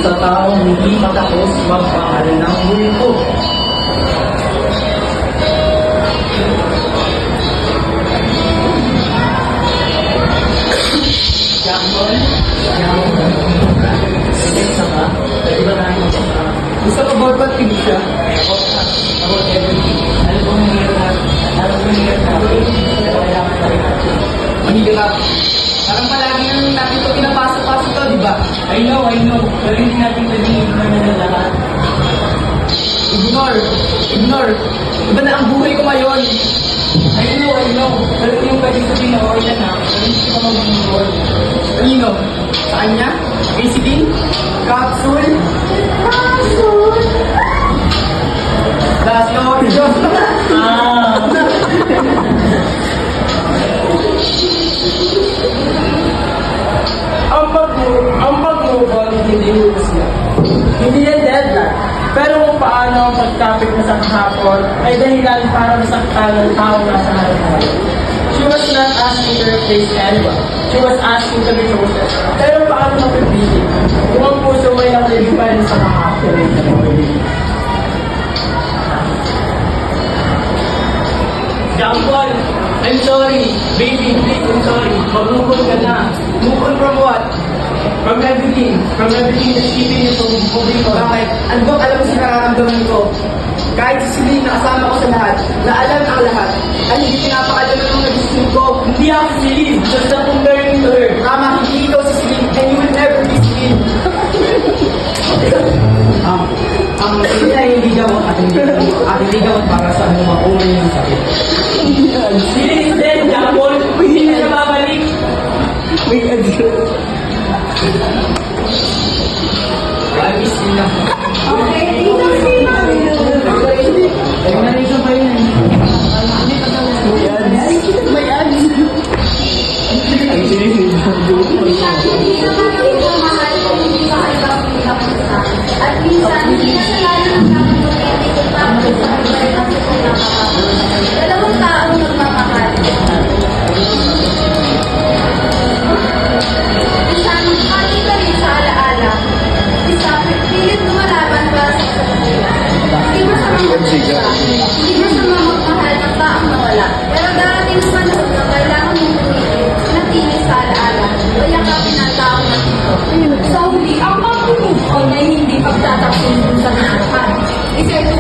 sa taong hindi matapos magpahal ng multo. Jackson? Isa ka? Pwede ba namin magpasa? Gusto ko ba ba't hindi siya? About everything. Alam mo nangyayari na. Alam mo nangyayari na. Kailangan pa rin natin. Mahirap. Parang palagi nang natin ito pinapasok-pasok to, di ba? I know. Pero hindi natin pwedeng ignore na lahat. Ignore. Iba na ang buhay ko ngayon. I know. Pero hindi yung pwedeng sabihin na okay na. Pero hindi ka mag-ignore. Kanino? Sa kanya? Kay si Dean? Capsule? Last Diyos. Ang pag-move hindi hulos na. Hindi yan deadline. Pero kung paano ang pag-topic na sa kahapon ay dahilan para masaktan ng tao nasa harap. She was not asking to replace anyone. She was asking to be chosen. Pero paano mapipili? Kung ang puso may nakalibig pa rin sa kahapon. Jampol, I'm sorry. Baby, please, I'm sorry. Mag-move on ka na. Move on from what? From everything. From everything that's keeping you from moving on. Bakit? Ano bang alam mo sa nararamdaman ko? Kahit si Celine nakasama ko sa lahat, na alam ang lahat, ay hindi pinapakalam ng mga gusto ko. Hindi ako si Celine, just a comparing to her. Tama, hindi ikaw si Celine, and you will never be Celine. Ang hindi gawin at hindi gawin para sa ano makulay ng sakit. Celine is dead, Jampol. Hindi na siya babalik. I miss you lang. Okay, dito si Mami. Ay, narito pa yun. May ads. Minsan, hindi naman kita mahal kung hindi ka hanggang pinapunta. At minsan, hindi kasalanan ng kapatid kung tapos sa kanya kasi kung nakakapos. Dalawang taong nagmamahal. Minsan, hati ka rin sa alaala. Isa, pilit lumalaban para sa kapatid. Hindi masama magmahal ng taong nawala. Pero darating sa panahon na kailangan mong pumili, natili sa alaala, o yakapin ang taong nandito. Sa huli, ang pag-move on ay hindi pagtataksin dun sa nakaraan. Isa ito